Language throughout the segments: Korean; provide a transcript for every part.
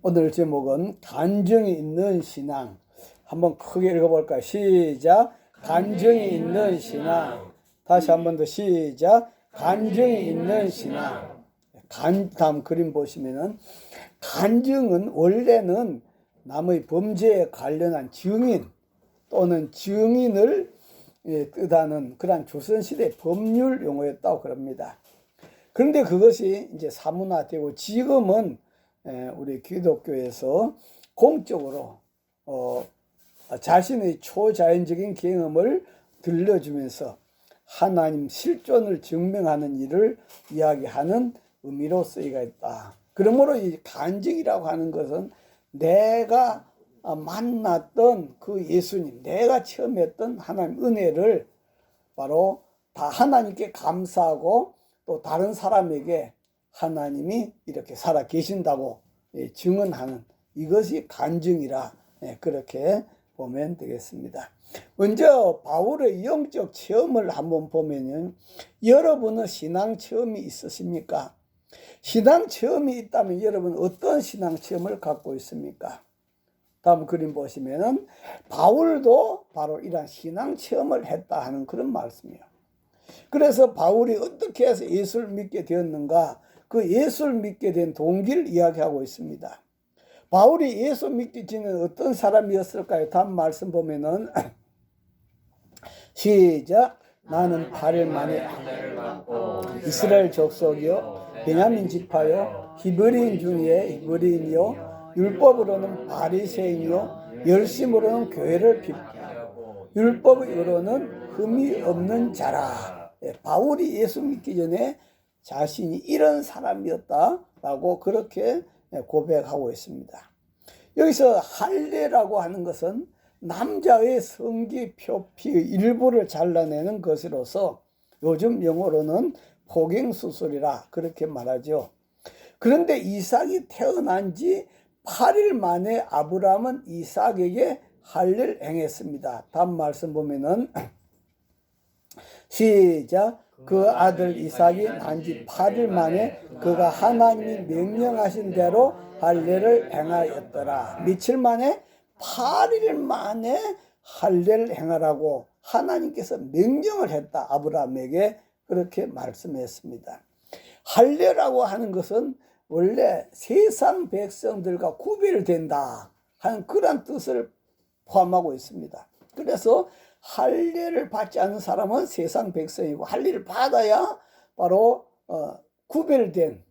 오늘 제목은 간증이 있는 신앙. 한번 크게 읽어볼까요? 시작. 간증이 있는 신앙. 다시 한 번 더 시작. 간증이 있는 신앙. 다음 그림 보시면은 간증은 원래는 남의 범죄에 관련한 증인 또는 증인을 뜻하는 그러한 조선시대 법률 용어였다고 그럽니다. 그런데 그것이 이제 사문화되고 지금은 우리 기독교에서 공적으로 자신의 초자연적인 경험을 들려주면서 하나님 실존을 증명하는 일을 이야기하는 의미로 쓰이가 있다. 그러므로 이 간증이라고 하는 것은 내가 만났던 그 예수님, 내가 처음 했던 하나님 은혜를 바로 다 하나님께 감사하고 또 다른 사람에게 하나님이 이렇게 살아 계신다고 증언하는 이것이 간증이라 그렇게 보면 되겠습니다. 먼저 바울의 영적 체험을 한번 보면은 여러분은 신앙 체험이 있으십니까? 신앙 체험이 있다면 여러분 어떤 신앙 체험을 갖고 있습니까? 다음 그림 보시면은 바울도 바로 이러한 신앙 체험을 했다 하는 그런 말씀이에요. 그래서 바울이 어떻게 해서 예수를 믿게 되었는가? 그 예수를 믿게 된 동기를 이야기하고 있습니다. 바울이 예수 믿기 전에 어떤 사람이었을까요? 다음 말씀 보면은 시작. 나는 8일 만에 이스라엘 족속이요 베냐민 지파요 히브리인 중에 히브리인이요 율법으로는 바리새인이요 열심으로는 교회를 비판하고 율법으로는 흠이 없는 자라. 바울이 예수 믿기 전에 자신이 이런 사람이었다라고 그렇게 고백하고 있습니다. 여기서 할례라고 하는 것은 남자의 성기 표피의 일부를 잘라내는 것으로서 요즘 용어로는 포경수술이라 그렇게 말하죠. 그런데 이삭이 태어난 지 8일 만에 아브라함은 이삭에게 할례를 행했습니다. 다음 말씀 보면은 시작. 그 아들 이삭이 난 지 8일 만에 그가 하나님이 명령하신 대로 할례를 행하였더라. 며칠 만에? 8일 만에 할례를 행하라고 하나님께서 명령을 했다. 아브라함에게 그렇게 말씀했습니다. 할례라고 하는 것은 원래 세상 백성들과 구별된다 하는 그런 뜻을 포함하고 있습니다. 그래서 할례를 받지 않는 사람은 세상 백성이고 할례를 받아야 바로 구별된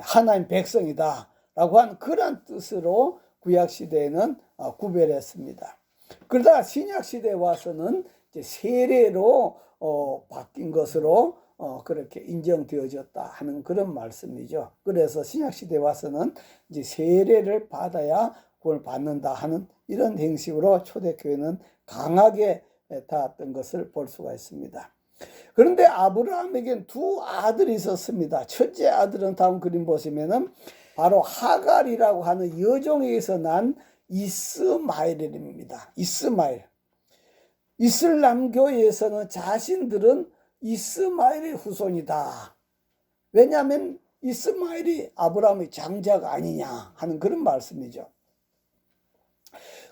하나님 백성이다 라고 하는 그런 뜻으로 구약시대에는 구별했습니다. 그러다 신약시대에 와서는 이제 세례로 바뀐 것으로 그렇게 인정되어졌다 하는 그런 말씀이죠. 그래서 신약시대에 와서는 이제 세례를 받아야 구원을 받는다 하는 이런 형식으로 초대교회는 강하게 닿았던 것을 볼 수가 있습니다. 그런데 아브라함에겐 두 아들이 있었습니다. 첫째 아들은 다음 그림 보시면은 바로 하갈이라고 하는 여종에게서 난 이스마엘입니다. 이스마엘. 이슬람교에서는 자신들은 이스마엘의 후손이다. 왜냐하면 이스마엘이 아브라함의 장자가 아니냐 하는 그런 말씀이죠.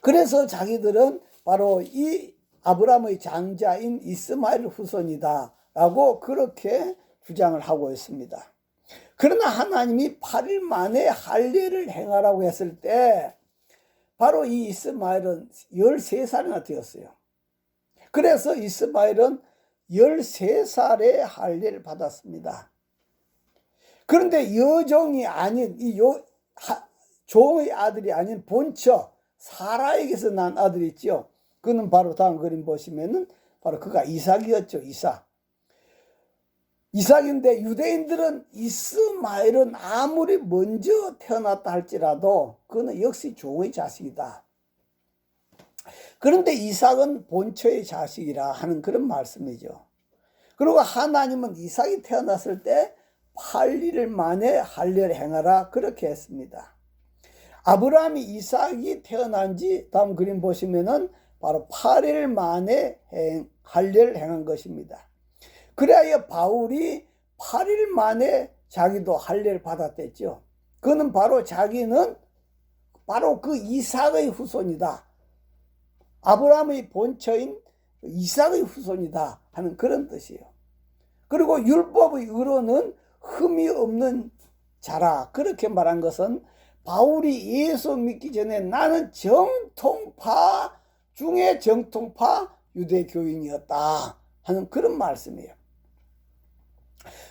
그래서 자기들은 바로 이 아브라함의 장자인 이스마엘 후손이다 라고 그렇게 주장을 하고 있습니다. 그러나 하나님이 8일 만에 할례를 행하라고 했을 때 바로 이 이스마엘은 13살이나 되었어요. 그래서 이스마엘은 13살에 할례를 받았습니다. 그런데 여종이 아닌 종의 아들이 아닌 본처 사라에게서 난 아들이 있죠. 그는 바로 다음 그림 보시면은 바로 그가 이삭이었죠. 이삭인데 유대인들은 이스마엘은 아무리 먼저 태어났다 할지라도 그는 역시 종의 자식이다. 그런데 이삭은 본처의 자식이라 하는 그런 말씀이죠. 그리고 하나님은 이삭이 태어났을 때 8일 만에 할례를 행하라 그렇게 했습니다. 아브라함이 이삭이 태어난 지 다음 그림 보시면은 바로 8일 만에 할례를 행한 것입니다. 그래야 바울이 8일 만에 자기도 할례를 받았댔죠. 그는 바로 자기는 바로 그 이삭의 후손이다. 아브라함의 본처인 이삭의 후손이다 하는 그런 뜻이에요. 그리고 율법의 의로는 흠이 없는 자라. 그렇게 말한 것은 바울이 예수 믿기 전에 나는 정통파 중에 정통파 유대교인이었다 하는 그런 말씀이에요.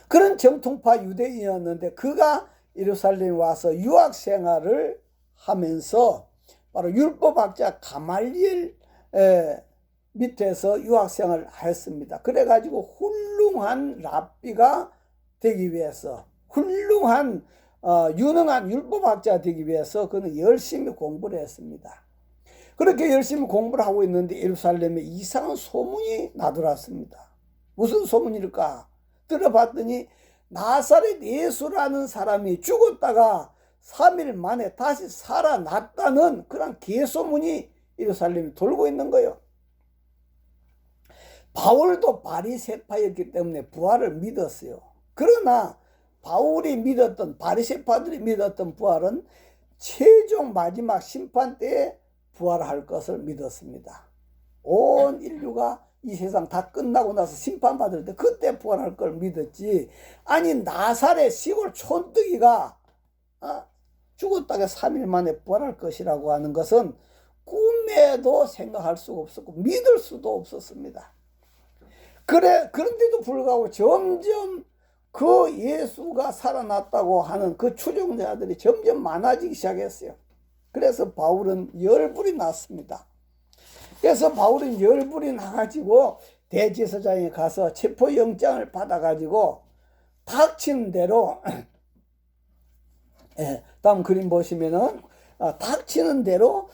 그런 정통파 유대인이었는데 그가 예루살렘에 와서 유학 생활을 하면서 바로 율법학자 가말리엘 밑에서 유학 생활을 했습니다. 그래가지고 훌륭한 랍비가 되기 위해서, 훌륭한 유능한 율법학자 되기 위해서 그는 열심히 공부를 했습니다. 그렇게 열심히 공부를 하고 있는데 예루살렘에 이상한 소문이 나돌았습니다. 무슨 소문일까? 들어봤더니 나사렛 예수라는 사람이 죽었다가 3일 만에 다시 살아났다는 그런 개소문이 예루살렘에 돌고 있는 거예요. 바울도 바리새파였기 때문에 부활을 믿었어요. 그러나 바울이 믿었던, 바리새파들이 믿었던 부활은 최종 마지막 심판 때에 부활할 것을 믿었습니다. 온 인류가 이 세상 다 끝나고 나서 심판받을 때 그때 부활할 걸 믿었지. 아니 나사렛 시골 촌뜨기가 죽었다가 3일 만에 부활할 것이라고 하는 것은 꿈에도 생각할 수가 없었고 믿을 수도 없었습니다. 그런데도 불구하고 점점 그 예수가 살아났다고 하는 그 추종자들이 점점 많아지기 시작했어요. 그래서 바울은 열불이 났습니다. 그래서 바울은 열불이 나가지고 대제사장에 가서 체포영장을 받아가지고 닥치는 대로 다음 그림 보시면은 닥치는 대로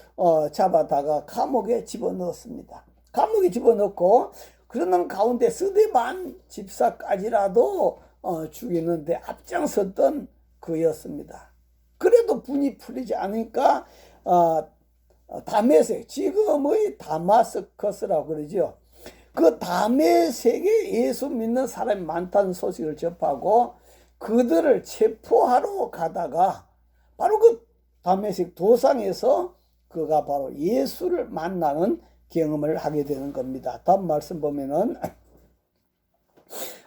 잡아다가 감옥에 집어넣었습니다. 감옥에 집어넣고 그러는 가운데 스데반 집사까지라도 죽이는데 앞장섰던 그였습니다. 그래도 분이 풀리지 않으니까 다메섹, 지금의 다마스커스라고 그러죠. 그 다메섹에 예수 믿는 사람이 많다는 소식을 접하고 그들을 체포하러 가다가 바로 그 다메섹 도상에서 그가 바로 예수를 만나는 경험을 하게 되는 겁니다. 다음 말씀 보면은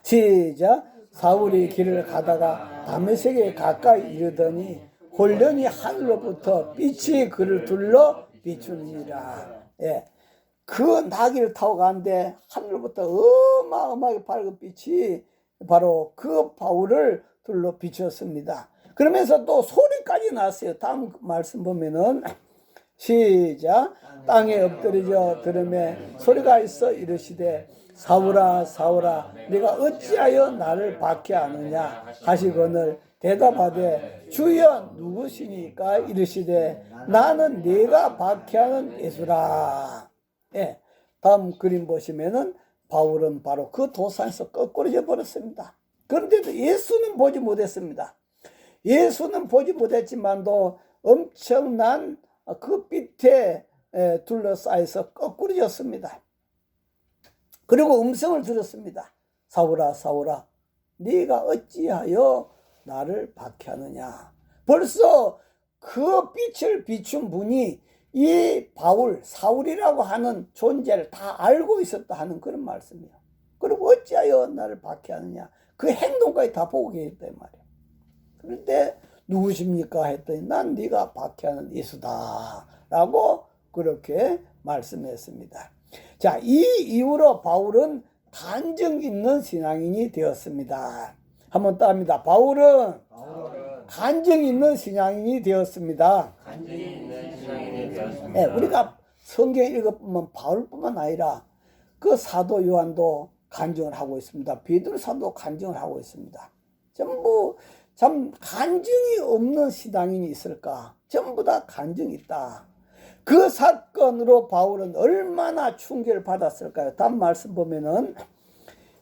시작. 사울이 길을 가다가 다메섹에 가까이 이르더니 홀련히 하늘로부터 빛이 그를 둘러 비추니라. 그 나귀를 타고 가는데 하늘로부터 어마어마하게 밝은 빛이 바로 그 바울을 둘러 비추었습니다. 그러면서 또 소리까지 났어요. 다음 말씀 보면은 시작. 땅에 엎드리져 들음에 소리가 있어 이르시되 사울아 사울아 네가 어찌하여 나를 박해하느냐 하시거늘 대답하되 주여 누구시니까 이르시되 나는 네가 박해하는 예수라. 다음 그림 보시면은 바울은 바로 그 도상에서 거꾸러져 버렸습니다. 그런데도 예수는 보지 못했습니다. 예수는 보지 못했지만도 엄청난 그 빛에 둘러싸여서 거꾸러졌습니다. 그리고 음성을 들었습니다. 사울아 사울아 네가 어찌하여 나를 박해하느냐. 벌써 그 빛을 비춘 분이 이 바울, 사울이라고 하는 존재를 다 알고 있었다 하는 그런 말씀이에요. 그리고 어찌하여 나를 박해하느냐. 그 행동까지 다 보고 계셨단 말이에요. 그런데 누구십니까 했더니 난 네가 박해하는 예수다 라고 그렇게 말씀했습니다. 자, 이 이후로 바울은 간증 있는 신앙인이 되었습니다. 한번 따릅니다. 바울은 간증 있는 신앙인이 되었습니다. 우리가 성경 읽어보면 바울뿐만 아니라 그 사도 요한도 간증을 하고 있습니다. 베드로 사도 간증을 하고 있습니다. 전부 참 간증이 없는 신앙인이 있을까? 전부 다 간증이 있다. 그 사건으로 바울은 얼마나 충격을 받았을까요? 다음 말씀 보면은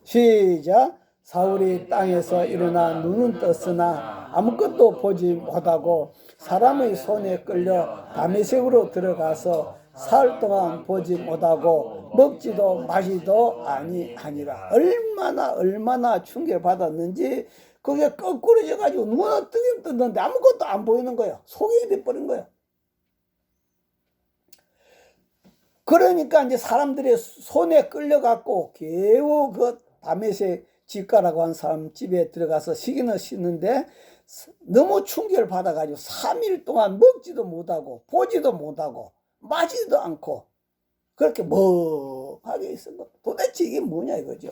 시작. 사울이 땅에서 일어나 눈은 떴으나 아무것도 보지 못하고 사람의 손에 끌려 다메섹으로 들어가서 사흘 동안 보지 못하고 먹지도 마시도 아니하니라. 얼마나 충격을 받았는지 그게 거꾸로져 가지고 눈은 뜨긴 떴는데 아무것도 안 보이는 거예요. 소경이 돼버린 거예요. 그러니까 이제 사람들의 손에 끌려갖고 겨우 그 다메섹 집가라고 한 사람 집에 들어가서 쉬기는 쉬는데 너무 충격을 받아가지고 3일 동안 먹지도 못하고 보지도 못하고 마지도 않고 그렇게 멍하게 있은 거. 도대체 이게 뭐냐 이거죠.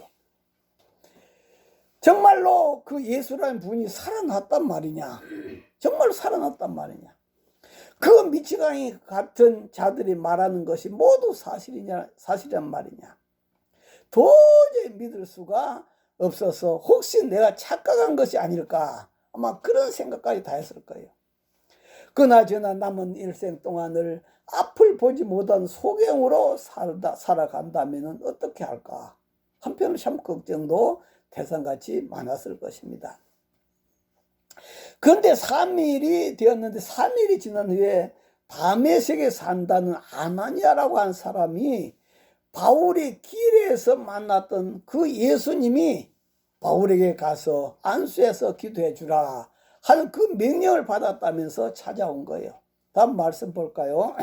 정말로 그 예수라는 분이 살아났단 말이냐. 정말로 살아났단 말이냐. 그 미치광이 같은 자들이 말하는 것이 모두 사실이란 말이냐. 도저히 믿을 수가 없어서 혹시 내가 착각한 것이 아닐까 아마 그런 생각까지 다 했을 거예요. 그나저나 남은 일생 동안을 앞을 보지 못한 소경으로 살아간다면 어떻게 할까. 한편으로 참 걱정도 태산같이 많았을 것입니다. 그런데 3일이 되었는데 3일이 지난 후에 다메섹에 산다는 아나니아라고 한 사람이 바울이 길에서 만났던 그 예수님이 바울에게 가서 안수해서 기도해 주라 하는 그 명령을 받았다면서 찾아온 거예요. 다음 말씀 볼까요?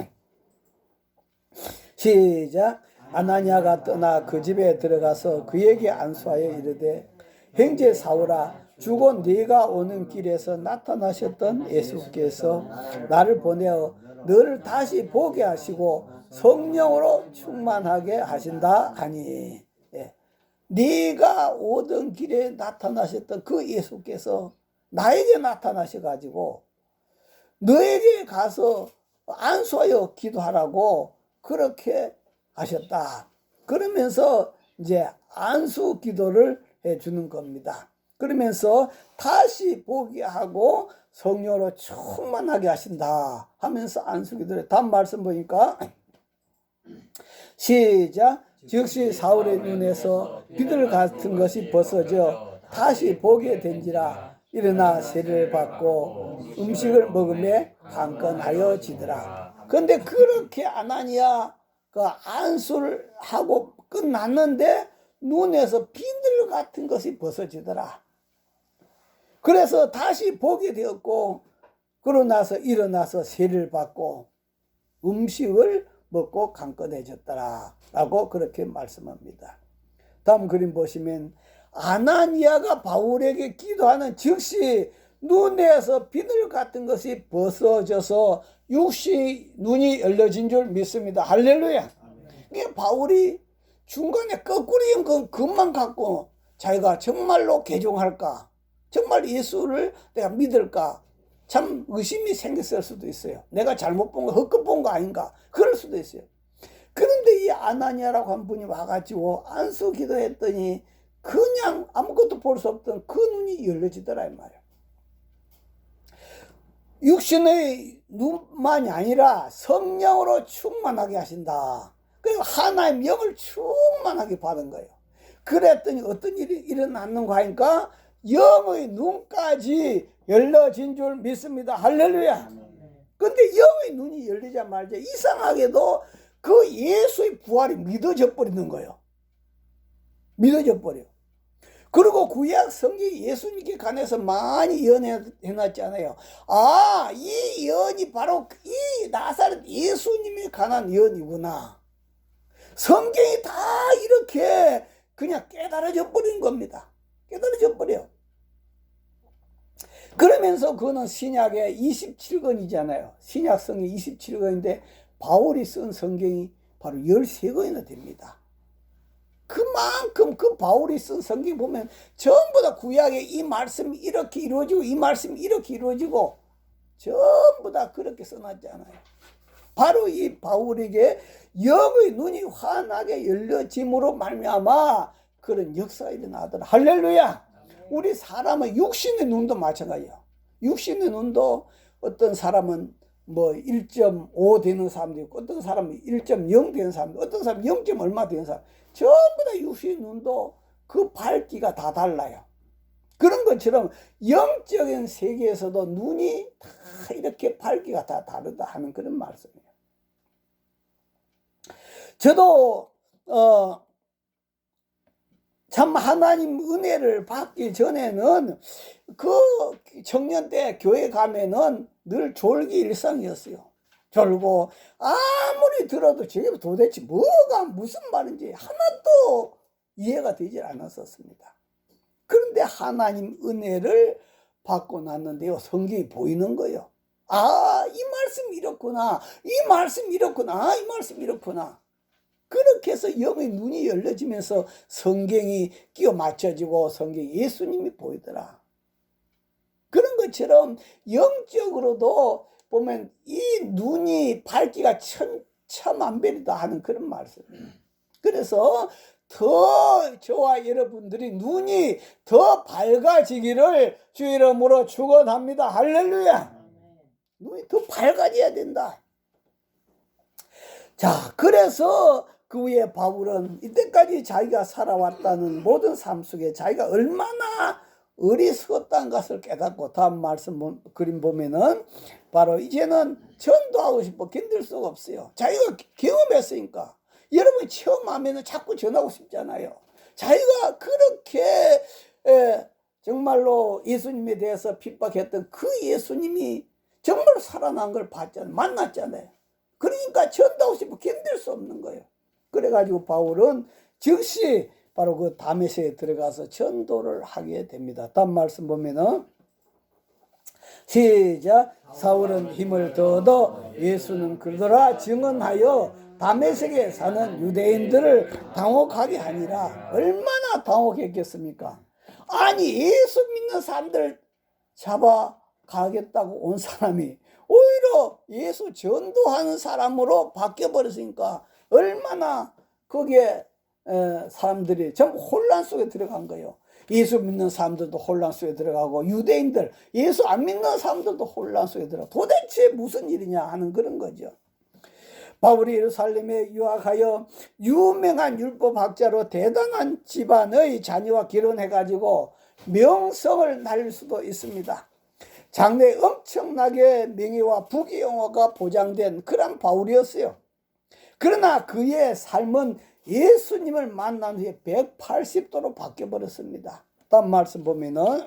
시작. 아나니아가 떠나 그 집에 들어가서 그에게 안수하여 이르되 형제 사울아, 주고 네가 오는 길에서 나타나셨던 예수께서 나를 보내어 너를 다시 보게 하시고 성령으로 충만하게 하신다 하니. 예. 네가 오던 길에 나타나셨던 그 예수께서 나에게 나타나셔가지고 너에게 가서 안수하여 기도하라고 그렇게 하셨다. 그러면서 이제 안수 기도를 해주는 겁니다. 그러면서 다시 보게 하고 성령으로 충만하게 하신다 하면서 안수 기도를. 다음 말씀 보니까 시작. 즉시 사울의 눈에서 비둘 같은 것이 벗어져 다시 보게 된지라. 일어나 세례를 받고 음식을 먹음에 강건하여 지더라. 그런데 그렇게 아나니아가 안수를 하고 끝났는데 눈에서 비둘 같은 것이 벗어지더라. 그래서 다시 보게 되었고 그러고 나서 일어나서 세례를 받고 음식을 먹고 강건해졌더라 라고 그렇게 말씀합니다. 다음 그림 보시면 아나니아가 바울에게 기도하는 즉시 눈에서 비늘 같은 것이 벗어져서 육시 눈이 열려진 줄 믿습니다. 할렐루야. 이게 바울이 중간에 거꾸로 그 것만 갖고 자기가 정말로 개종할까, 정말 예수를 내가 믿을까, 참 의심이 생겼을 수도 있어요. 내가 잘못 본 거, 헛것 본 거 아닌가, 그럴 수도 있어요. 그런데 이 아나니아라고 한 분이 와가지고 안수 기도했더니 그냥 아무것도 볼 수 없던 그 눈이 열려지더라 이 말이에요. 육신의 눈만이 아니라 성령으로 충만하게 하신다. 그리고 하나님 영을 충만하게 받은 거예요. 그랬더니 어떤 일이 일어났는가 하니까 영의 눈까지 열려진 줄 믿습니다. 할렐루야. 근데 영의 눈이 열리자마자 이상하게도 그 예수의 부활이 믿어져 버리는 거예요. 믿어져 버려. 그리고 구약 성경이 예수님께 관해서 많이 예언해놨잖아요. 아, 이 예언이 바로 이 나사렛 예수님에 관한 예언이구나. 성경이 다 이렇게 그냥 깨달아져 버린 겁니다. 깨달아져 버려. 그러면서 그거는 신약의 27권이잖아요. 신약 성경 27권인데 바울이 쓴 성경이 바로 13권이나 됩니다. 그만큼 그 바울이 쓴 성경 보면 전부 다 구약에 이 말씀이 이렇게 이루어지고 이 말씀이 이렇게 이루어지고 전부 다 그렇게 써놨잖아요. 바로 이 바울에게 영의 눈이 환하게 열려짐으로 말미암아 그런 역사가 일어나더라. 할렐루야. 우리 사람은 육신의 눈도 마찬가지예요. 육신의 눈도 어떤 사람은 뭐 1.5 되는 사람도 있고 어떤 사람은 1.0 되는 사람도 있고 어떤 사람은 0. 얼마 되는 사람, 전부 다 육신의 눈도 그 밝기가 다 달라요. 그런 것처럼 영적인 세계에서도 눈이 다 이렇게 밝기가 다 다르다 하는 그런 말씀이에요. 저도 참 하나님 은혜를 받기 전에는 그 청년 때 교회 가면은 늘 졸기 일상이었어요. 졸고 아무리 들어도 저게 도대체 뭐가 무슨 말인지 하나도 이해가 되질 않았었습니다. 그런데 하나님 은혜를 받고 났는데요, 성경이 보이는 거예요. 아, 이 말씀이 이렇구나, 이 말씀이 이렇구나, 이 말씀이 이렇구나. 그렇게 해서 영의 눈이 열려지면서 성경이 끼워 맞춰지고 성경 예수님이 보이더라. 그런 것처럼 영적으로도 보면 이 눈이 밝기가 천차만별이다 하는 그런 말씀이에요. 그래서 더 저와 여러분들이 눈이 더 밝아지기를 주 이름으로 축원합니다. 할렐루야. 눈이 더 밝아져야 된다. 자, 그래서 그 후에 바울은 이때까지 자기가 살아왔다는 모든 삶 속에 자기가 얼마나 어리석었다는 것을 깨닫고, 다음 말씀 그림 보면은 바로 이제는 전도하고 싶어 견딜 수가 없어요. 자기가 경험했으니까. 여러분이 체험하면은 자꾸 전하고 싶잖아요. 자기가 그렇게 정말로 예수님에 대해서 핍박했던 그 예수님이 정말 살아난 걸 봤잖아요. 만났잖아요. 그러니까 전도하고 싶어 견딜 수 없는 거예요. 그래가지고 바울은 즉시 바로 그 다메섹에 들어가서 전도를 하게 됩니다. 다음 말씀 보면은 시작. 사울은 힘을 더더 예수는 그러더라 증언하여 다메섹에 사는 유대인들을 당혹하게 하니라. 얼마나 당혹했겠습니까? 아니, 예수 믿는 사람들 잡아가겠다고 온 사람이 오히려 예수 전도하는 사람으로 바뀌어버렸으니까 얼마나 거기에 사람들이 전부 혼란 속에 들어간 거예요. 예수 믿는 사람들도 혼란 속에 들어가고 유대인들, 예수 안 믿는 사람들도 혼란 속에 들어가고 도대체 무슨 일이냐 하는 그런 거죠. 바울이 예루살렘에 유학하여 유명한 율법학자로 대단한 집안의 자녀와 결혼해가지고 명성을 날릴 수도 있습니다. 장래에 엄청나게 명예와 부귀영화가 보장된 그런 바울이었어요. 그러나 그의 삶은 예수님을 만난 후에 180도로 바뀌어버렸습니다. 다음 말씀 보면은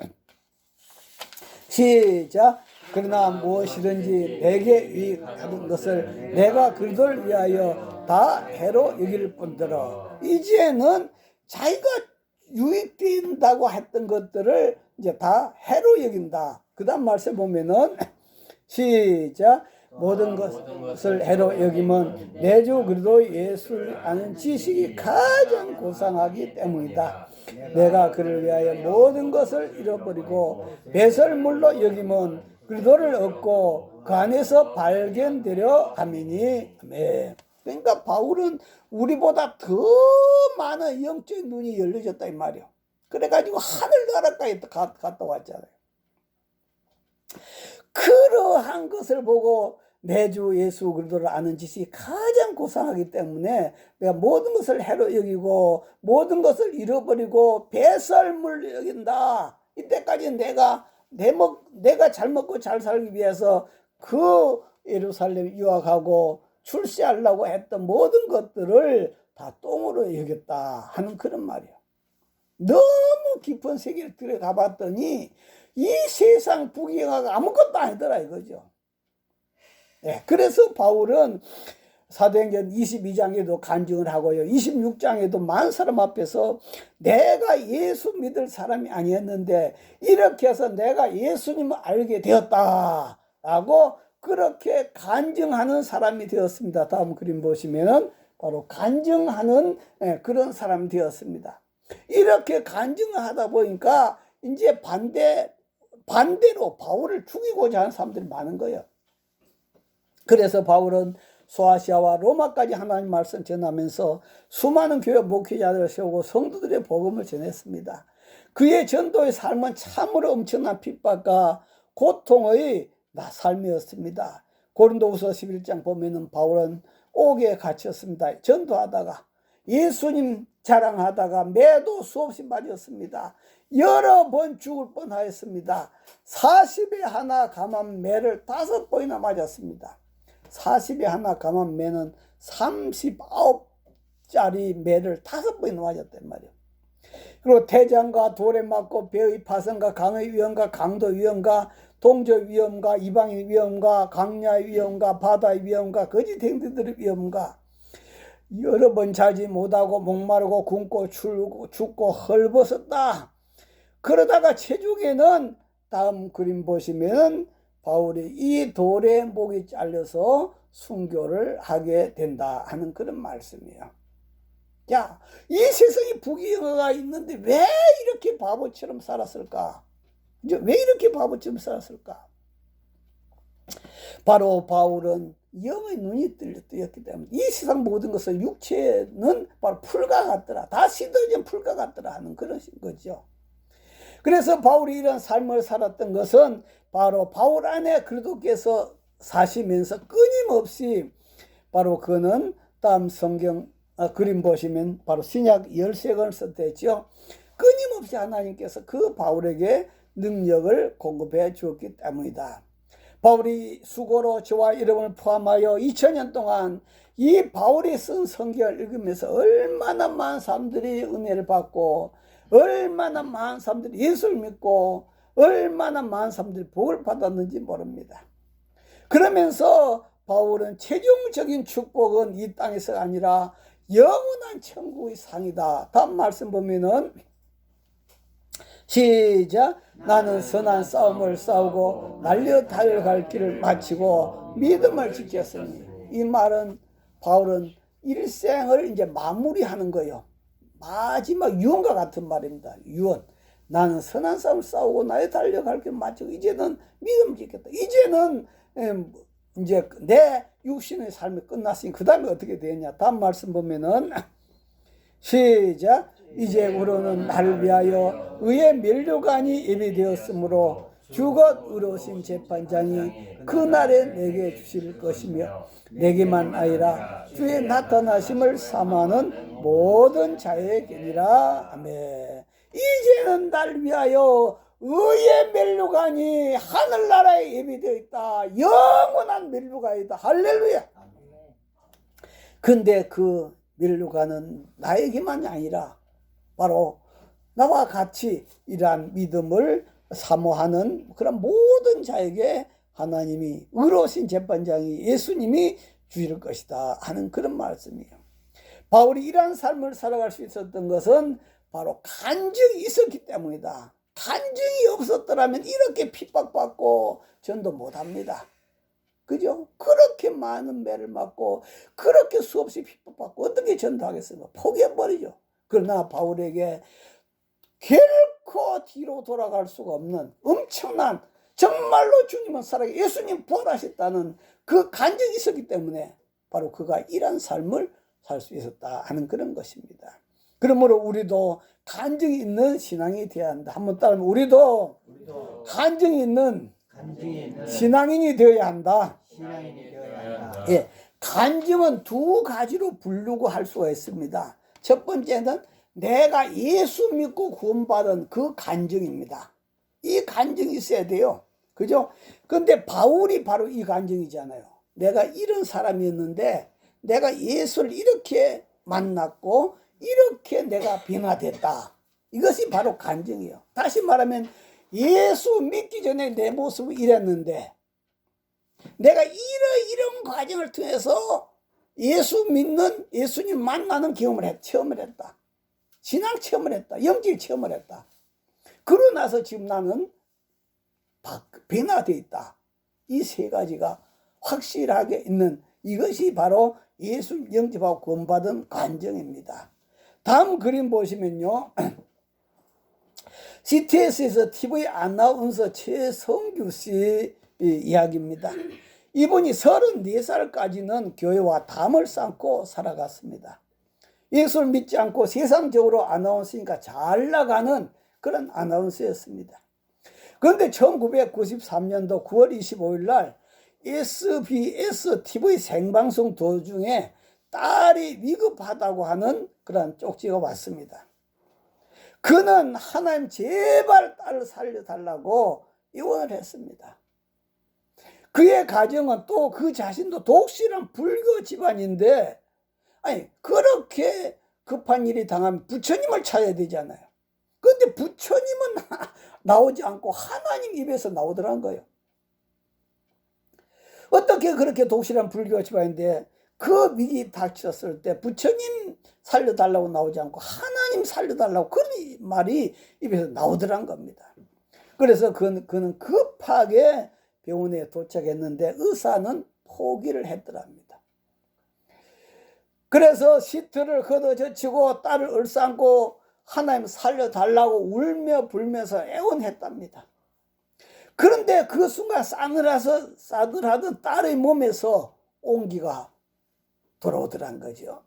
시작. 그러나 무엇이든지 내게 유익하는 것을 내가 그들을 위하여 다 해로 여길 뿐더러 이제는 자기가 유익된다고 했던 것들을 이제 다 해로 여긴다. 그 다음 말씀 보면은 시작. 모든 것을 해로 여기면 내 주 그리스도 예수를 아는 지식이 가장 고상하기 때문이다. 내가 그를 위하여 모든 것을 잃어버리고 배설물로 여기면 그리스도를 얻고 그 안에서 발견되려 함이니. 아멘. 그러니까 바울은 우리보다 더 많은 영적인 눈이 열려졌다 이 말이에요. 그래가지고 하늘나라까지 갔다 왔잖아요. 그러한 것을 보고 내 주 예수 그리스도를 아는 지식이 가장 고상하기 때문에 내가 모든 것을 해로 여기고 모든 것을 잃어버리고 배설물로 여긴다. 이때까지 내가 잘 먹고 잘 살기 위해서 그 예루살렘 유학하고 출세하려고 했던 모든 것들을 다 똥으로 여겼다 하는 그런 말이에요. 너무 깊은 세계를 들어가 봤더니 이 세상 부귀영화가 아무것도 아니더라 이거죠. 네, 그래서 바울은 사도행전 22장에도 간증을 하고요. 26장에도 많은 사람 앞에서 내가 예수 믿을 사람이 아니었는데 이렇게 해서 내가 예수님을 알게 되었다라고 그렇게 간증하는 사람이 되었습니다. 다음 그림 보시면 바로 간증하는 그런 사람이 되었습니다. 이렇게 간증을 하다 보니까 이제 반대로 바울을 죽이고자 하는 사람들이 많은 거예요. 그래서 바울은 소아시아와 로마까지 하나님 말씀 전하면서 수많은 교회 목회자들을 세우고 성도들의 복음을 전했습니다. 그의 전도의 삶은 참으로 엄청난 핍박과 고통의 삶이었습니다. 고린도후서 11장 보면은 바울은 옥에 갇혔습니다. 전도하다가 예수님 자랑하다가 매도 수없이 맞았습니다. 여러 번 죽을 뻔하였습니다. 40에 하나 감한 매를 5번이나 맞았습니다. 40에 하나 감한 매는 39짜리 매를 5번이나 맞았단 말이에요. 그리고 대장과 돌에 맞고 배의 파선과 강의 위험과 강도 위험과 동저 위험과 이방의 위험과 강야의 위험과 바다의 위험과 거짓 행위들의 위험과 여러 번 자지 못하고 목마르고 굶고 죽고 헐벗었다. 그러다가 최종에는 다음 그림 보시면 바울이 이 돌에 목이 잘려서 순교를 하게 된다 하는 그런 말씀이에요. 자, 이 세상에 부귀영화가 있는데 왜 이렇게 바보처럼 살았을까? 왜 이렇게 바보처럼 살았을까? 바로 바울은 영의 눈이 뜨였기 때문에 이 세상 모든 것은 육체는 바로 풀과 같더라. 다 시들어진 풀과 같더라 하는 그런 거죠. 그래서 바울이 이런 삶을 살았던 것은 바로 바울 안에 그리스도께서 사시면서 끊임없이 바로 그는 다음 성경 그림 보시면 바로 신약 13권을 썼댔죠. 끊임없이 하나님께서 그 바울에게 능력을 공급해 주었기 때문이다. 바울이 수고로 저와 여러분을 포함하여 2000년 동안 이 바울이 쓴 성경을 읽으면서 얼마나 많은 사람들이 은혜를 받고 얼마나 많은 사람들이 예수를 믿고 얼마나 많은 사람들이 복을 받았는지 모릅니다. 그러면서 바울은 최종적인 축복은 이 땅에서가 아니라 영원한 천국의 상이다. 다음 말씀 보면은 시작. 나는 선한 싸움을 싸우고 날려 달려갈 길을 마치고 믿음을 지켰으니. 이 말은 바울은 일생을 이제 마무리하는 거예요. 마지막 유언과 같은 말입니다. 유언. 나는 선한 싸움을 싸우고 날려 달려갈 길을 마치고 이제는 믿음을 지켰다. 이제는 이제 내 육신의 삶이 끝났으니 그 다음에 어떻게 되냐. 다음 말씀 보면은 시작. 이제부로는 나를 위하여 의의 면류관이 예비되었으므로 주곧 의로우신 재판장이 그날에 내게 주실 것이며 내게만 아니라 주의 나타나심을 사모하는 모든 자에게니라. 아멘. 이제는 날 위하여 의의 면류관이 하늘나라에 예비되어 있다. 영원한 면류관이다. 할렐루야. 근데 그 면류관은 나에게만이 아니라 바로 나와 같이 이러한 믿음을 사모하는 그런 모든 자에게 하나님이 의로우신 재판장이 예수님이 주실 것이다 하는 그런 말씀이에요. 바울이 이러한 삶을 살아갈 수 있었던 것은 바로 간증이 있었기 때문이다. 간증이 없었더라면 이렇게 핍박받고 전도 못합니다. 그죠? 그렇게 많은 매를 맞고 그렇게 수없이 핍박받고 어떻게 전도하겠습니까? 포기해버리죠. 그러나 바울에게 결코 뒤로 돌아갈 수가 없는 엄청난 정말로 주님은 살아계 예수님 부활하셨다는 그 간증이 있었기 때문에 바로 그가 이런 삶을 살 수 있었다 하는 그런 것입니다. 그러므로 우리도 간증이 있는 신앙이 되어야 한다. 한번 따라하면 우리도 간증이 있는 신앙인이 되어야 한다. 예, 간증은 두 가지로 부르고 할 수가 있습니다. 첫 번째는 내가 예수 믿고 구원받은 그 간증입니다. 이 간증이 있어야 돼요. 그죠? 근데 바울이 바로 이 간증이잖아요. 내가 이런 사람이었는데 내가 예수를 이렇게 만났고 이렇게 내가 변화됐다. 이것이 바로 간증이에요. 다시 말하면 예수 믿기 전에 내 모습은 이랬는데 내가 이런 과정을 통해서 예수 믿는 예수님 만나는 체험을 했다. 신앙 체험을 했다. 영적 체험을 했다. 그러고 나서 지금 나는 변화되어 있다. 이 세 가지가 확실하게 있는 이것이 바로 예수 영접하고 구원받은 간증입니다. 다음 그림 보시면요. CTS에서 TV 아나운서 최성규 씨 이야기입니다. 이분이 34살까지는 교회와 담을 쌓고 살아갔습니다. 예수를 믿지 않고 세상적으로 아나운서니까 잘 나가는 그런 아나운서였습니다. 그런데 1993년도 9월 25일 날 SBS TV 생방송 도중에 딸이 위급하다고 하는 그런 쪽지가 왔습니다. 그는 하나님 제발 딸을 살려달라고 요원을 했습니다. 그의 가정은 또 그 자신도 독실한 불교 집안인데 아니 그렇게 급한 일이 당하면 부처님을 찾아야 되잖아요. 근데 부처님은 나오지 않고 하나님 입에서 나오더란 거예요. 어떻게 그렇게 독실한 불교 집안인데 그 위기 닥쳤을 때 부처님 살려달라고 나오지 않고 하나님 살려달라고 그런 말이 입에서 나오더란 겁니다. 그래서 그는 급하게 병원에 도착했는데 의사는 포기를 했더랍니다. 그래서 시트를 걷어젖히고 딸을 얼싸안고 하나님 살려달라고 울며 불면서 애원했답니다. 그런데 그 순간 싸늘하던 딸의 몸에서 온기가 돌아오더란 거죠.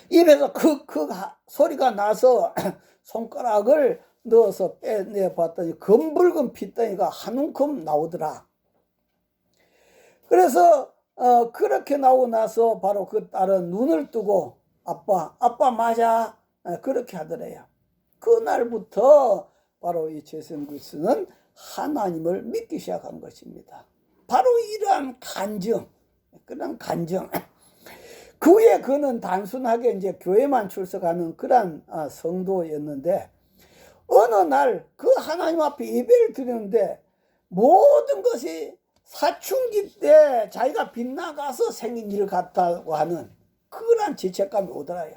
입에서 크크 소리가 나서 손가락을 넣어서 빼내봤더니 검붉은 핏덩이가 한 움큼 나오더라. 그래서 그렇게 나오고 나서 바로 그 딸은 눈을 뜨고 아빠 맞아, 그렇게 하더래요. 그날부터 바로 이 최성규씨는 하나님을 믿기 시작한 것입니다. 바로 이러한 간증, 그런 간증. 그 후에 그는 단순하게 이제 교회만 출석하는 그런 성도였는데, 어느 날 그 하나님 앞에 예배를 드리는데 모든 것이 사춘기 때 자기가 빗나가서 생긴 일 같다고 하는 그런 죄책감이 오더라요.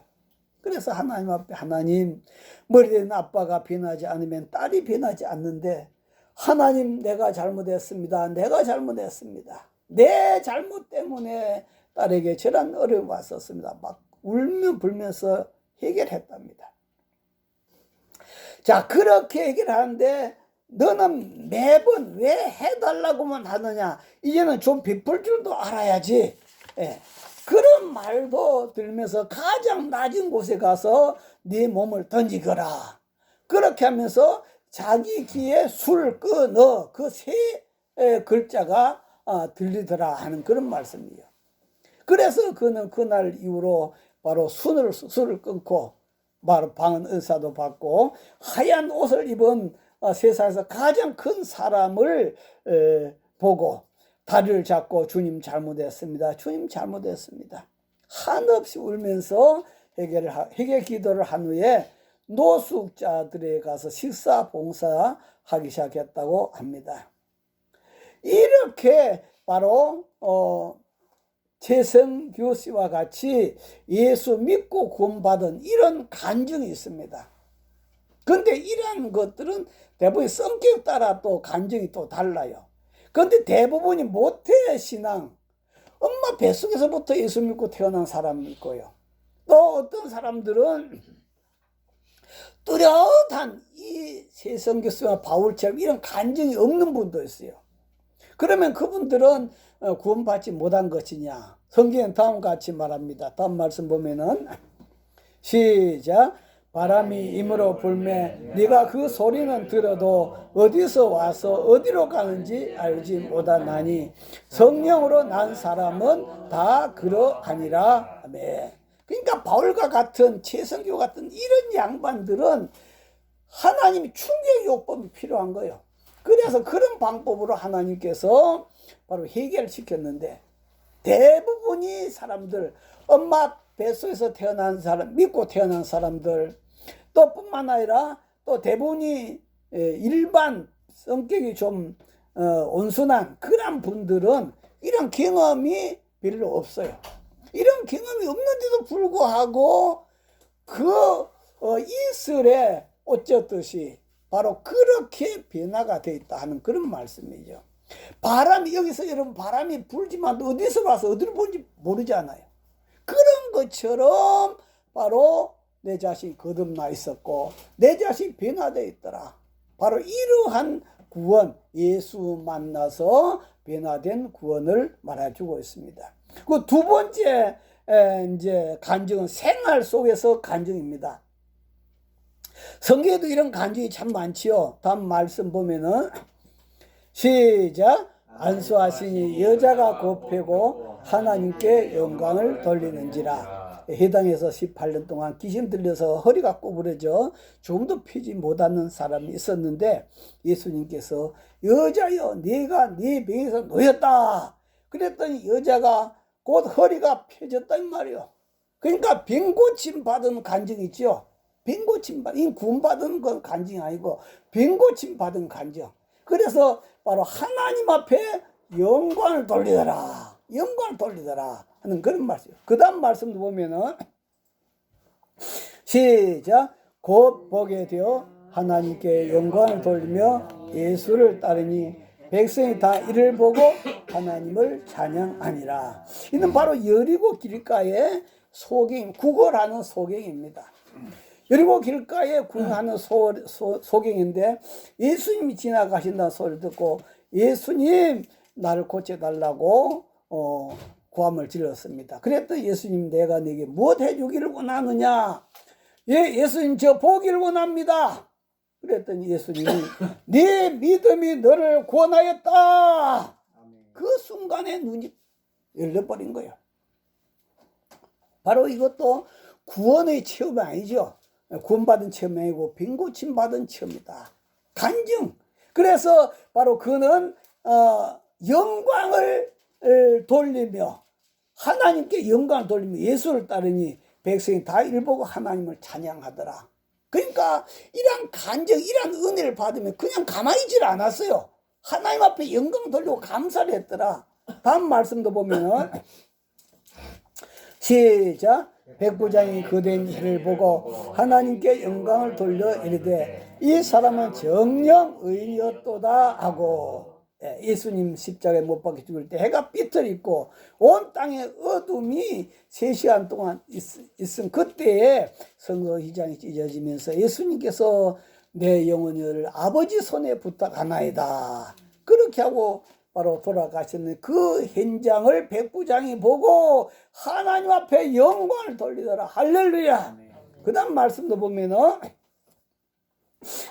그래서 하나님 앞에, 하나님, 머리된 아빠가 변하지 않으면 딸이 변하지 않는데, 하나님, 내가 잘못했습니다. 내가 잘못했습니다. 내 잘못 때문에 딸에게 저런 어려움이 왔었습니다. 막 울며 불면서 해결했답니다. 자, 그렇게 해결하는데 너는 매번 왜 해달라고만 하느냐, 이제는 좀 베풀 줄도 알아야지. 그런 말도 들으면서 가장 낮은 곳에 가서 네 몸을 던지거라. 그렇게 하면서 자기 귀에 술 끊어, 그 세 글자가 들리더라 하는 그런 말씀이에요. 그래서 그는 그날 이후로 바로 술을 끊고 바로 방언 은사도 받고 하얀 옷을 입은 세상에서 가장 큰 사람을 보고 다리를 잡고 주님 잘못했습니다. 주님 잘못했습니다. 한없이 울면서 해결 기도를 한 후에 노숙자들에 가서 식사 봉사하기 시작했다고 합니다. 이렇게 바로 최성규 씨와 같이 예수 믿고 구원받은 이런 간증이 있습니다. 그런데 이러한 것들은 대부분 성격 따라 또 간증이 또 달라요. 그런데 대부분이 모태신앙, 엄마 뱃속에서부터 예수 믿고 태어난 사람이 있고요. 또 어떤 사람들은 뚜렷한 이 최성규 씨와 바울처럼 이런 간증이 없는 분도 있어요. 그러면 그분들은 구원받지 못한 것이냐? 성경은 다음과 같이 말합니다. 다음 말씀 보면은 시작. 바람이 임으로 불매 네가 그 소리는 들어도 어디서 와서 어디로 가는지 알지 못하나니 성령으로 난 사람은 다 그러하니라. 아멘. 그러니까 바울과 같은 최성규 같은 이런 양반들은 하나님이 충격 요법이 필요한 거예요. 그래서 그런 방법으로 하나님께서 바로 해결시켰는데, 대부분이 사람들, 엄마 뱃속에서 태어난 사람, 믿고 태어난 사람들, 또 뿐만 아니라 또 대부분이 일반 성격이 좀 온순한 그런 분들은 이런 경험이 별로 없어요. 이런 경험이 없는데도 불구하고 그 이슬에 어쩌듯이 바로 그렇게 변화가 되어 있다 하는 그런 말씀이죠. 바람이, 여기서 여러분 바람이 불지만 어디서 와서 어디로 보는지 모르잖아요. 그런 것처럼 바로 내 자신이 거듭나 있었고 내 자신이 변화되어 있더라. 바로 이러한 구원, 예수 만나서 변화된 구원을 말해주고 있습니다. 그 두 번째 이제 간증은 생활 속에서 간증입니다. 성경에도 이런 간증이 참 많지요. 다음 말씀 보면은 시작. 안수하시니 여자가 곱해고 하나님께 영광을 돌리는지라. 해당에서 18년 동안 귀신 들려서 허리가 꼬부러져 조금도 펴지 못하는 사람이 있었는데 예수님께서 여자여 네가 네 병에서 놓였다. 그랬더니 여자가 곧 허리가 펴졌단 말이요. 그러니까 병 고침 받은 간증이 있죠. 빈고침 받은, 이 구원받은 건 간증이 아니고 빈고침 받은 간증. 그래서 바로 하나님 앞에 영광을 돌리더라. 영광을 돌리더라 하는 그런 말씀이에요. 그 다음 말씀도 보면은 시작. 곧 보게 되어 하나님께 영광을 돌리며 예수를 따르니 백성이 다 이를 보고 하나님을 찬양하니라. 이는 바로 여리고 길가의 소경, 구걸하는 소경입니다. 여리고 길가에 구경하는 소경인데 예수님이 지나가신다는 소리를 듣고 예수님 나를 고쳐달라고 고함을 질렀습니다. 그랬더니 예수님 내가 네게 무엇 해주기를 원하느냐? 예, 예수님 저 보기를 원합니다. 그랬더니 예수님이 네 믿음이 너를 구원하였다. 그 순간에 눈이 열려버린 거예요. 바로 이것도 구원의 체험이 아니죠. 구원받은 체험이 아니고 빈고침 받은 체험이다. 간증. 그래서 바로 그는 영광을 돌리며 하나님께 영광을 돌리며 예수를 따르니 백성이 다 이를 보고 하나님을 찬양하더라. 그러니까 이런 간증, 이런 은혜를 받으면 그냥 가만히 있질 않았어요. 하나님 앞에 영광 돌리고 감사를 했더라. 다음 말씀도 보면은 시작. 백부장이 그된 일을 보고 하나님께 영광을 돌려 이르되 이 사람은 정녕 의인이었도다 하고, 예수님 십자가에 못 박혀 죽을 때 해가 삐뚤있고 온 땅에 어둠이 3시간 동안 있은 그때에 성소휘장이 찢어지면서 예수님께서 내 영혼을 아버지 손에 부탁하나이다. 그렇게 하고 바로 돌아가셨는데 그 현장을 백부장이 보고 하나님 앞에 영광을 돌리더라. 할렐루야. 그 다음 말씀도 보면은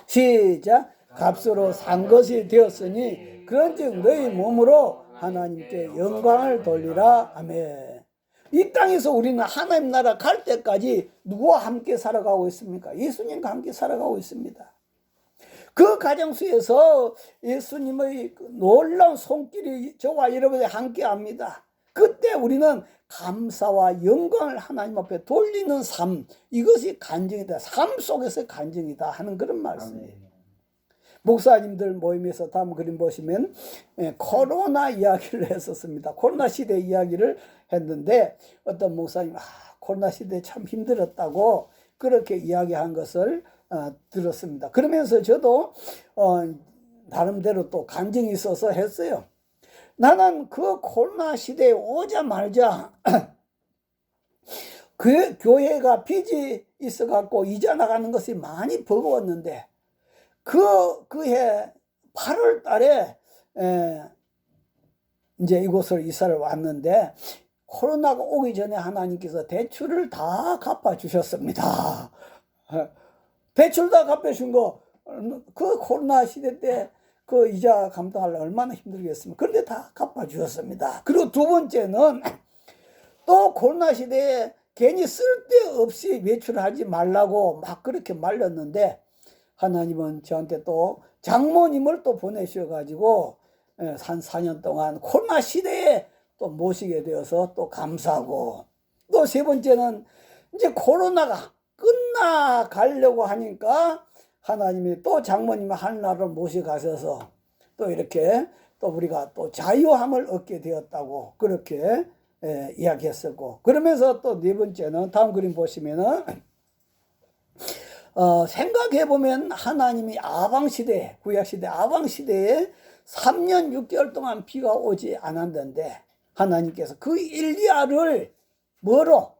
시작. 값으로 산 것이 되었으니 그런즉 너희 몸으로 하나님께 영광을 돌리라. 아멘. 이 땅에서 우리는 하나님 나라 갈 때까지 누구와 함께 살아가고 있습니까? 예수님과 함께 살아가고 있습니다. 그 가정 속에서 예수님의 놀라운 손길이 저와 여러분이 함께 합니다. 그때 우리는 감사와 영광을 하나님 앞에 돌리는 삶, 이것이 간증이다. 삶 속에서 간증이다 하는 그런 말씀이에요. 목사님들 모임에서 다음 그림 보시면 코로나 이야기를 했었습니다. 코로나 시대 이야기를 했는데 어떤 목사님 코로나 시대 참 힘들었다고 그렇게 이야기한 것을 들었습니다. 그러면서 저도 나름대로 또 간증이 있어서 했어요. 나는 그 코로나 시대에 오자마자 그 교회가 빚이 있어갖고 이자 나가는 것이 많이 버거웠는데 그해 8월 달에 이제 이곳을 이사를 왔는데 코로나가 오기 전에 하나님께서 대출을 다 갚아주셨습니다. 대출 다 갚아준 거, 그 코로나 시대 때 그 이자 감당하려면 얼마나 힘들겠습니까? 그런데 다 갚아주셨습니다. 그리고 두 번째는 또 코로나 시대에 괜히 쓸데없이 외출하지 말라고 막 그렇게 말렸는데 하나님은 저한테 또 장모님을 또 보내셔가지고 한 4년 동안 코로나 시대에 또 모시게 되어서 또 감사하고, 또 세 번째는 이제 코로나가 끝나가려고 하니까 하나님이 또 장모님을 하늘나라로 모셔가셔서 또 이렇게 또 우리가 또 자유함을 얻게 되었다고 그렇게 이야기했었고, 그러면서 또 네 번째는 다음 그림 보시면은 생각해보면 하나님이 아방시대, 구약시대 아방시대에 3년 6개월 동안 비가 오지 않았는데 하나님께서 그 엘리야를 뭐로?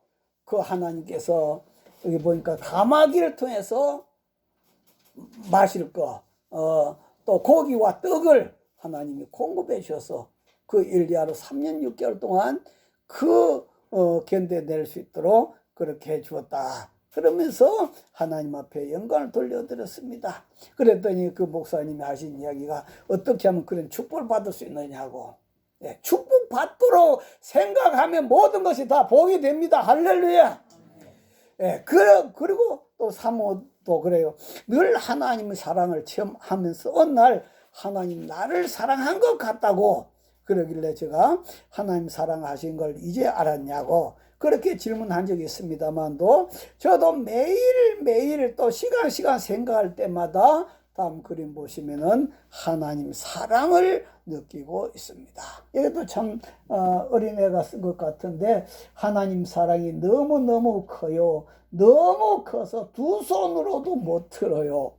그 하나님께서 여기 보니까 가마귀를 통해서 마실 거, 또 고기와 떡을 하나님이 공급해 주셔서 그 엘리야로 3년 6개월 동안 견뎌낼 수 있도록 그렇게 해 주었다. 그러면서 하나님 앞에 영광을 돌려드렸습니다. 그랬더니 그 목사님이 하신 이야기가 어떻게 하면 그런 축복을 받을 수 있느냐고. 축복 받도록 생각하면 모든 것이 다 복이 됩니다. 할렐루야. 그리고 또 사모도 그래요. 늘 하나님의 사랑을 체험하면서 어느 날 하나님 나를 사랑한 것 같다고 그러길래 제가 하나님 사랑하신 걸 이제 알았냐고. 그렇게 질문한 적이 있습니다만도 저도 매일매일 또 시간 생각할 때마다 다음 그림 보시면은 하나님 사랑을 느끼고 있습니다. 이것도 참 어린애가 쓴 것 같은데 하나님 사랑이 너무너무 커요. 너무 커서 두 손으로도 못 들어요.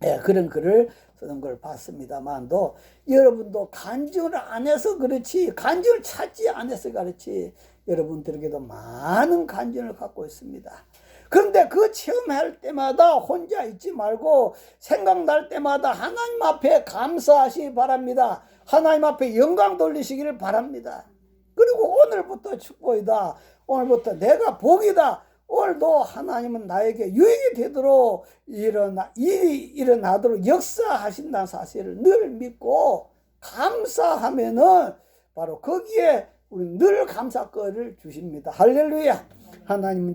네, 그런 글을 쓰는 걸 봤습니다만도 여러분도 간증을 안 해서 그렇지, 간증을 찾지 않아서 그렇지 여러분들에게도 많은 간증을 갖고 있습니다. 그런데 그 체험할 때마다 혼자 있지 말고 생각날 때마다 하나님 앞에 감사하시기 바랍니다. 하나님 앞에 영광 돌리시기를 바랍니다. 그리고 오늘부터 축복이다. 오늘부터 내가 복이다. 오늘도 하나님은 나에게 유익이 되도록 일이 일어나도록 역사하신다는 사실을 늘 믿고 감사하면은 바로 거기에 우리 늘 감사거리를 주십니다. 할렐루야. 하나님은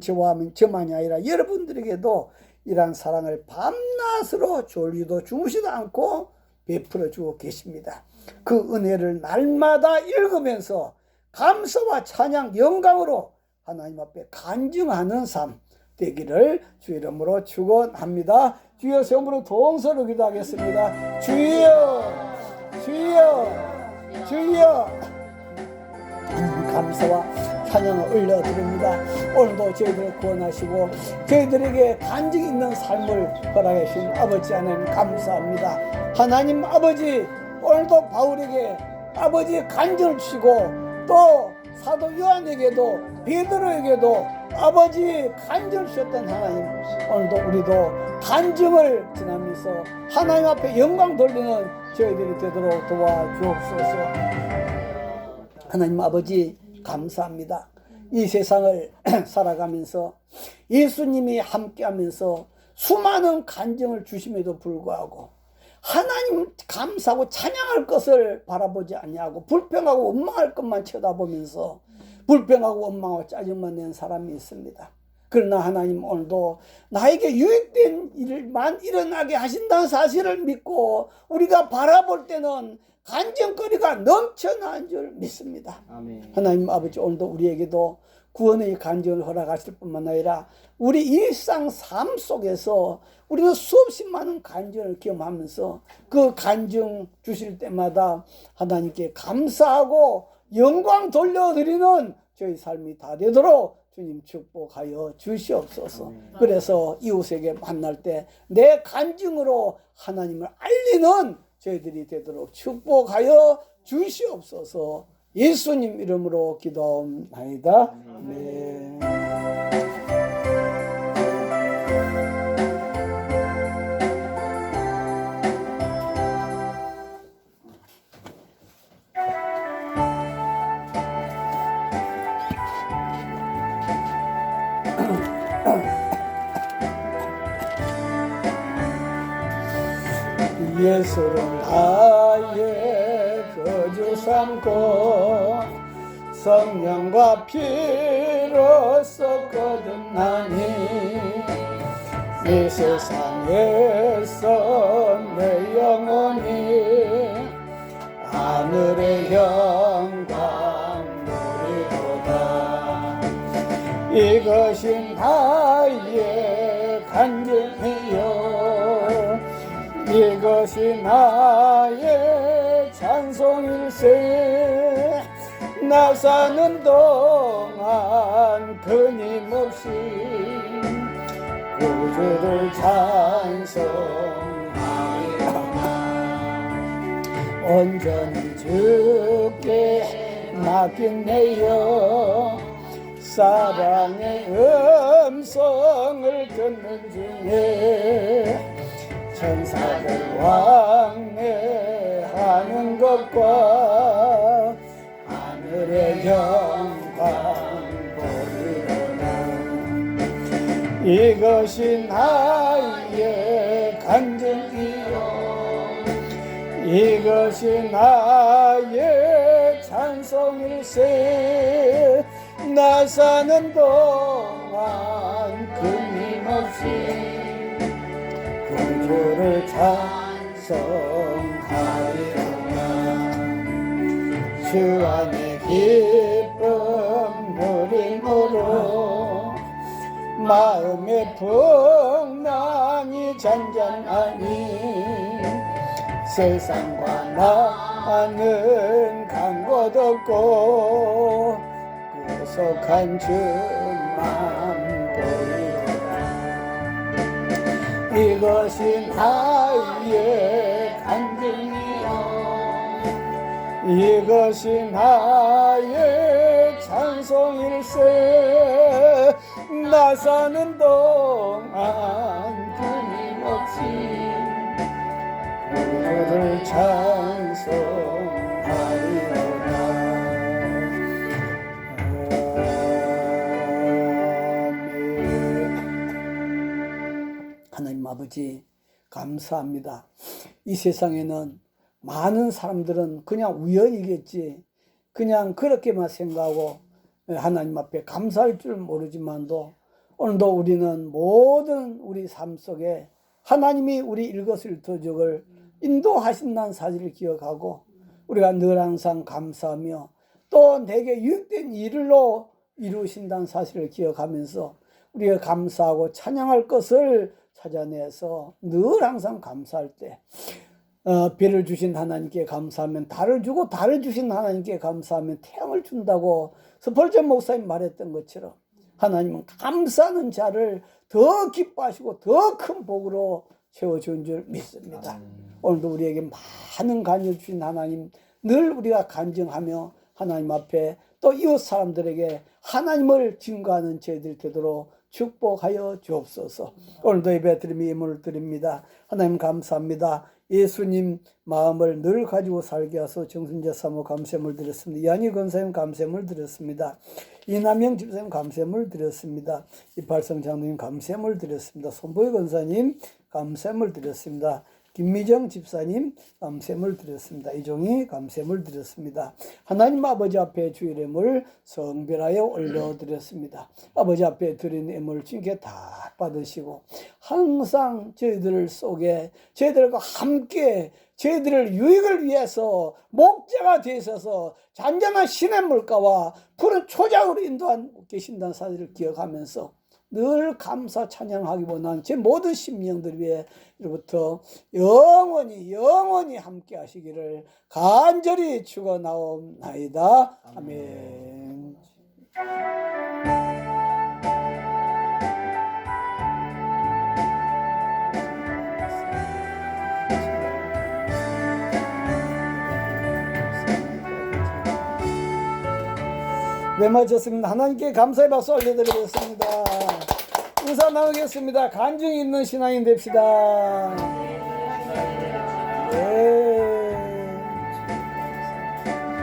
저만이 아니라 여러분들에게도 이러한 사랑을 밤낮으로 졸리도 주무시도 않고 베풀어 주고 계십니다. 그 은혜를 날마다 읽으면서 감사와 찬양 영광으로 하나님 앞에 간증하는 삶 되기를 주 이름으로 축원합니다. 주여 세움으로 동서로 기도하겠습니다. 주여 주여 주여 감사와 찬양을 올려드립니다. 오늘도 저희들을 구원하시고 저희들에게 간증 있는 삶을 허락해 주신 아버지 하나님 감사합니다. 하나님 아버지 오늘도 바울에게 아버지 간증을 주시고 또 사도 요한에게도 베드로에게도 아버지 간증을 주셨던 하나님, 오늘도 우리도 간증을 지나면서 하나님 앞에 영광 돌리는 저희들이 되도록 도와주옵소서. 하나님 아버지 감사합니다. 이 세상을 살아가면서 예수님이 함께하면서 수많은 간증을 주심에도 불구하고 하나님 감사하고 찬양할 것을 바라보지 아니하고 불평하고 원망할 것만 쳐다보면서 불평하고 원망하고 짜증만 낸 사람이 있습니다. 그러나 하나님 오늘도 나에게 유익된 일만 일어나게 하신다는 사실을 믿고 우리가 바라볼 때는 간증거리가 넘쳐나는 줄 믿습니다. 아멘. 하나님 아버지 오늘도 우리에게도 구원의 간증을 허락하실 뿐만 아니라 우리 일상 삶 속에서 우리는 수없이 많은 간증을 경험하면서 그 간증 주실 때마다 하나님께 감사하고 영광 돌려드리는 저희 삶이 다 되도록 주님 축복하여 주시옵소서. 그래서 이웃에게 만날 때 내 간증으로 하나님을 알리는 저희들이 되도록 축복하여 주시옵소서. 예수님 이름으로 기도하옵나이다. 네. 예수를 나의 거주 삼고 성령과 피로써 거듭나니 이 세상에서 내 영혼이 하늘의 영광 누리도다. 이것이 나의 간증이요 이것이 나의 찬송일세. 나 사는 동안 끊임없이 구주를 찬송하리라. 온전히 주께 맡긴 내여 사랑의 음성을 듣는 중에 천사들 왕래하는 것과 하늘의 영광 보리로다. 이것이 나의 간증이요 이것이 나의 찬송일세. 나 사는 동안 끊임없이 구주를 찬송하리로다. 주 안에 기쁨 누리 마음의 풍랑이 잔잔하니 세상과 나는 간 곳 없고 구속한 주만 보이리라. 이것이 나의 간증이요 이것이 나의 찬송일세. 나 사는 동안 끊임없이 그를 찬송하리로다. 아멘. 하나님 아버지 감사합니다. 이 세상에는 많은 사람들은 그냥 우연이겠지, 그냥 그렇게만 생각하고 하나님 앞에 감사할 줄 모르지만도 오늘도 우리는 모든 우리 삶 속에 하나님이 우리 일거수일투족을 인도하신다는 사실을 기억하고 우리가 늘 항상 감사하며 또 내게 유익된 일로 이루신다는 사실을 기억하면서 우리가 감사하고 찬양할 것을 찾아내서 늘 항상 감사할 때 비를 주신 하나님께 감사하면 달을 주고 달을 주신 하나님께 감사하면 태양을 준다고 스펄전 목사님 말했던 것처럼 하나님은 감사하는 자를 더 기뻐하시고 더 큰 복으로 채워준 줄 믿습니다. 오늘도 우리에게 많은 간증 주신 하나님 늘 우리가 간증하며 하나님 앞에 또 이웃 사람들에게 하나님을 증거하는 저희들 되도록 축복하여 주옵소서. 오늘도 예배드리며 예물을 드립니다. 하나님 감사합니다. 예수님 마음을 늘 가지고 살게 하소 정순재 사모 감사물 드렸습니다. 이한희 권사님 감사물 드렸습니다. 이남영 집사님 감사물 드렸습니다. 이팔성 장로님 감사물 드렸습니다. 손보희 권사님 감사물 드렸습니다. 김미정 집사님 감사물 드렸습니다. 이종희 감사물 드렸습니다. 하나님 아버지 앞에 주의 예물 성별하여 올려드렸습니다. 아버지 앞에 드린 예물 주님께 다 받으시고 항상 저희들 속에 저희들과 함께 저희들을 유익을 위해서 목자가 되셔서 잔잔한 신의 물가와 푸른 초장으로 인도한 계신다는 사실을 기억하면서 늘 감사 찬양하기보다는 제 모든 심령들 위해 이로부터 영원히 함께 하시기를 간절히 축원하옵나이다. 아멘. 네, 마쳤습니다. 하나님께 감사의 박수 올려드리겠습니다. 인사 나누겠습니다. 간증이 있는 신앙인 됩시다.